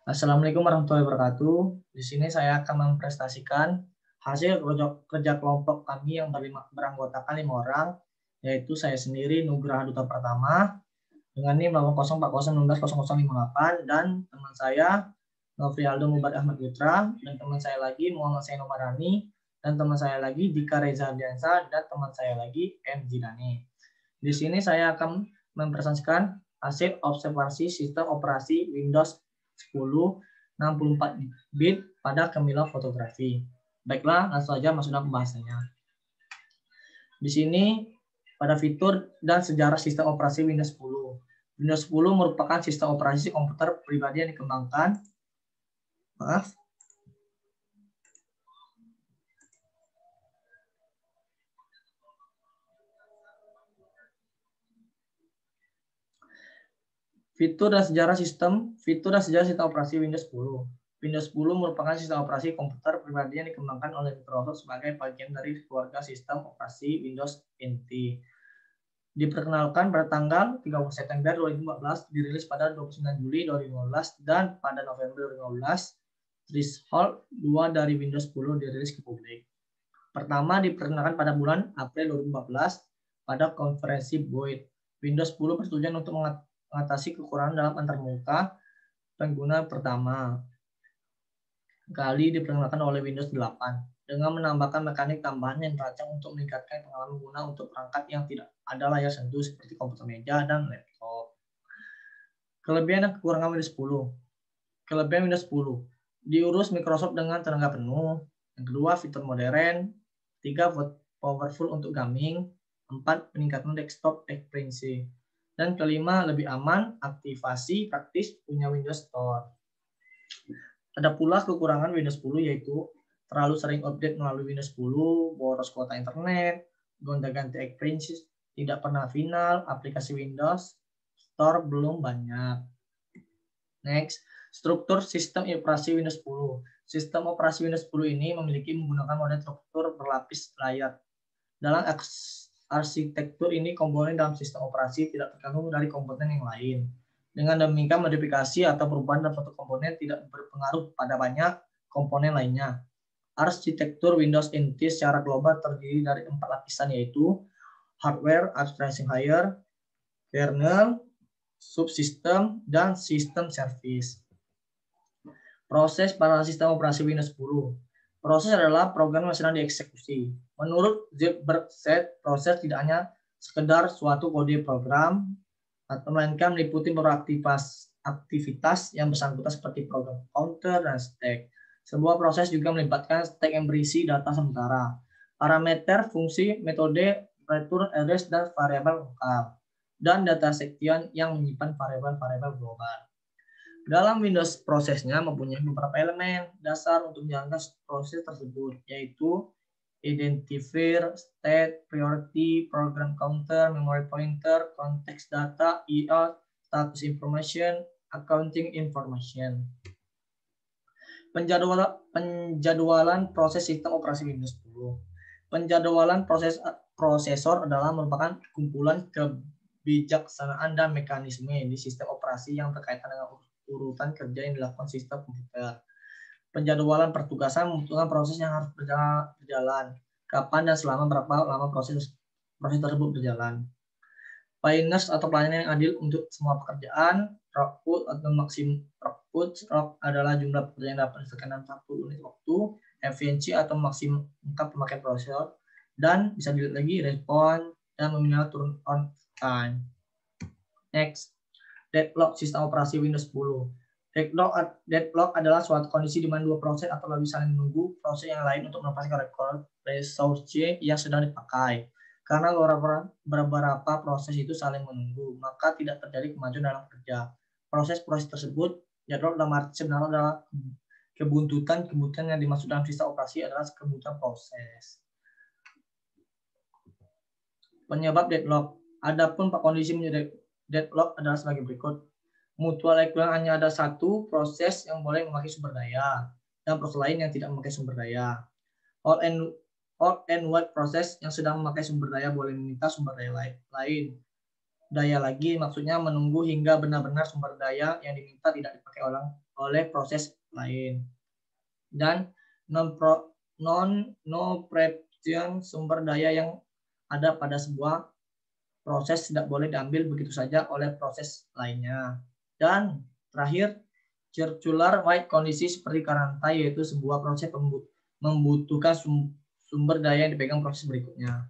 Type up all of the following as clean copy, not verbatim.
Assalamualaikum warahmatullahi wabarakatuh. Di sini saya akan mempresentasikan hasil kerja kelompok kami yang beranggotakan 5 orang, yaitu saya sendiri Nugraha Duta Pratama dengan NIM 804016058 dan teman saya Novrialdo Mubad Ahmad Putra dan teman saya lagi Muhammad Zainul Marani dan teman saya lagi Dika Reza Ardiansa dan teman saya lagi M. Jidani. Di sini saya akan mempresentasikan hasil observasi sistem operasi Windows 10 64 bit pada Camilla fotografi. Baiklah, langsung saja masuk dalam pembahasannya. Di sini pada fitur dan sejarah sistem operasi Windows 10. Windows 10 merupakan sistem operasi komputer pribadi yang dikembangkan. Fitur dan sejarah sistem operasi Windows 10. Windows 10 merupakan sistem operasi komputer pribadi yang dikembangkan oleh Microsoft sebagai bagian dari keluarga sistem operasi Windows NT. Diperkenalkan pada tanggal 30 September 2014, dirilis pada 29 Juli 2015, dan pada November 2015, Threshold 2 dari Windows 10 dirilis ke publik. Pertama diperkenalkan pada bulan April 2014 pada konferensi Boyd. Windows 10 bertujuan untuk mengatasi kekurangan dalam antarmuka pengguna pertama kali diperkenalkan oleh Windows 8 dengan menambahkan mekanik tambahan yang dirancang untuk meningkatkan pengalaman pengguna untuk perangkat yang tidak ada layar sentuh seperti komputer meja dan laptop. Kelebihan dan kekurangan Windows 10. Kelebihan Windows 10 diurus Microsoft dengan tenaga penuh. Yang kedua, fitur modern. 3, powerful untuk gaming. 4, peningkatan desktop experience. Dan kelima, lebih aman, aktivasi praktis punya Windows Store. Ada pula kekurangan Windows 10 yaitu terlalu sering update melalui Windows 10, boros kuota internet, gonta-ganti experience, tidak pernah final, aplikasi Windows Store belum banyak. Next, struktur sistem operasi Windows 10. Sistem operasi Windows 10 ini memiliki menggunakan model struktur berlapis layar. Dalam arsitektur ini, komponen dalam sistem operasi tidak tergantung dari komponen yang lain. Dengan demikian, modifikasi atau perubahan dalam satu komponen tidak berpengaruh pada banyak komponen lainnya. Arsitektur Windows NT secara global terdiri dari 4 lapisan, yaitu hardware, abstraction layer, kernel, subsistem, dan sistem service. Proses pada sistem operasi Windows 10. Proses adalah program yang sedang dieksekusi. Menurut Zipberset, proses tidak hanya sekedar suatu kode program, atau melainkan meliputi beberapa aktivitas yang bersangkutan seperti program counter dan stack. Sebuah proses juga melibatkan stack yang berisi data sementara, parameter, fungsi, metode, return address, dan variabel lokal, dan data section yang menyimpan variabel-variabel global. Dalam Windows prosesnya mempunyai beberapa elemen dasar untuk menjalankan proses tersebut, yaitu identifier, state, priority, program counter, memory pointer, context data, EOS, status information, accounting information. Penjadwalan proses sistem operasi Windows 10. Penjadwalan prosesor adalah merupakan kumpulan kebijaksanaan dan mekanisme di sistem operasi yang berkaitan dengan urutan kerja yang dilakukan sistem komputer. Penjadwalan pertugasan membutuhkan proses yang harus berjalan, kapan dan selama berapa lama proses tersebut berjalan. Fairness atau pelayanan yang adil untuk semua pekerjaan. Throughput atau maksimum throughput adalah jumlah pekerjaan yang dapat diselesaikan dalam 1 unit waktu. Efisiensi atau maksimum pemakaian prosesor. Dan bisa dilihat lagi respon dan minimal turn on time. Next, deadlock sistem operasi Windows 10. Deadlock adalah suatu kondisi di mana dua proses atau lebih saling menunggu proses yang lain untuk melepaskan resource yang sedang dipakai. Karena beberapa proses itu saling menunggu, maka tidak terjadi kemajuan dalam kerja. Proses-proses tersebut, deadlock dalam arti sebenarnya adalah kebuntutan yang dimaksud dalam sistem operasi adalah kebuntutan proses. Penyebab deadlock. Adapun kondisi menjadi deadlock adalah sebagai berikut. Mutual equivalent hanya ada satu proses yang boleh memakai sumber daya dan proses lain yang tidak memakai sumber daya. All and wide proses yang sedang memakai sumber daya boleh meminta sumber daya lain. Daya lagi maksudnya menunggu hingga benar-benar sumber daya yang diminta tidak dipakai oleh proses lain. Dan non-preemption sumber daya yang ada pada sebuah proses tidak boleh diambil begitu saja oleh proses lainnya. Dan terakhir, circular wide kondisi seperti karantai, yaitu sebuah proses membutuhkan sumber daya yang dipegang proses berikutnya.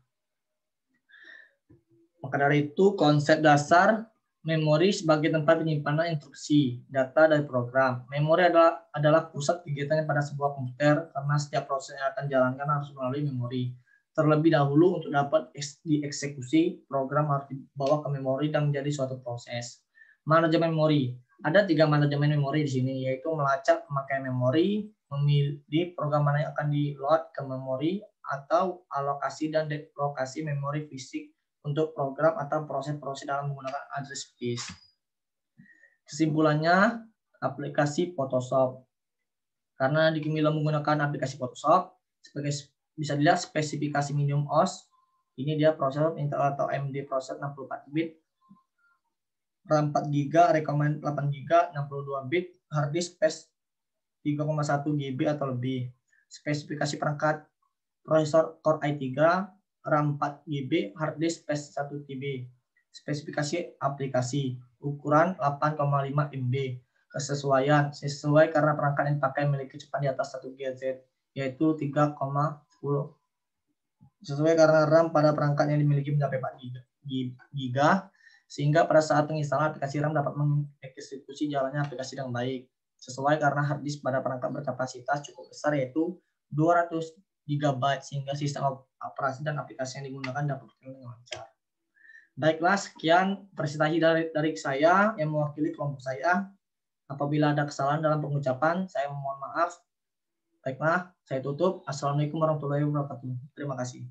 Maka dari itu, konsep dasar memori sebagai tempat penyimpanan instruksi, data dari program. Memori adalah pusat kegiatan pada sebuah komputer karena setiap proses yang akan dijalankan harus melalui memori. Terlebih dahulu untuk dapat dieksekusi, program harus dibawa ke memori dan menjadi suatu proses. Manajemen memori. Ada 3 manajemen memori di sini, yaitu melacak pemakaian memori, memilih program mana yang akan di-load ke memori, atau alokasi dan delokasi memori fisik untuk program atau proses-proses dalam menggunakan address space. Kesimpulannya, aplikasi Photoshop. Karena di Kimilo menggunakan aplikasi Photoshop, sebagai bisa dilihat spesifikasi minimum OS. Ini dia prosesor Intel atau AMD prosesor 64 bit, RAM 4 GB, recommend 8 GB, 62 bit, hard disk space 3,1 GB atau lebih. Spesifikasi perangkat prosesor Core i3, RAM 4 GB, hard disk space 1 TB. Spesifikasi aplikasi, ukuran 8,5 MB. Kesesuaian, sesuai karena perangkat yang dipakai memiliki kecepatan di atas 1 GHz, yaitu 3,10. Sesuai karena RAM pada perangkat yang dimiliki mencapai 4 GB, sehingga pada saat penginstalan aplikasi RAM dapat mengeksekusi jalannya aplikasi dengan baik. Sesuai karena hard disk pada perangkat berkapasitas cukup besar, yaitu 200 GB, sehingga sistem operasi dan aplikasi yang digunakan dapat berjalan dengan lancar. Baiklah, sekian presentasi dari saya yang mewakili kelompok saya. Apabila ada kesalahan dalam pengucapan, saya mohon maaf. Baiklah, saya tutup. Assalamualaikum warahmatullahi wabarakatuh. Terima kasih.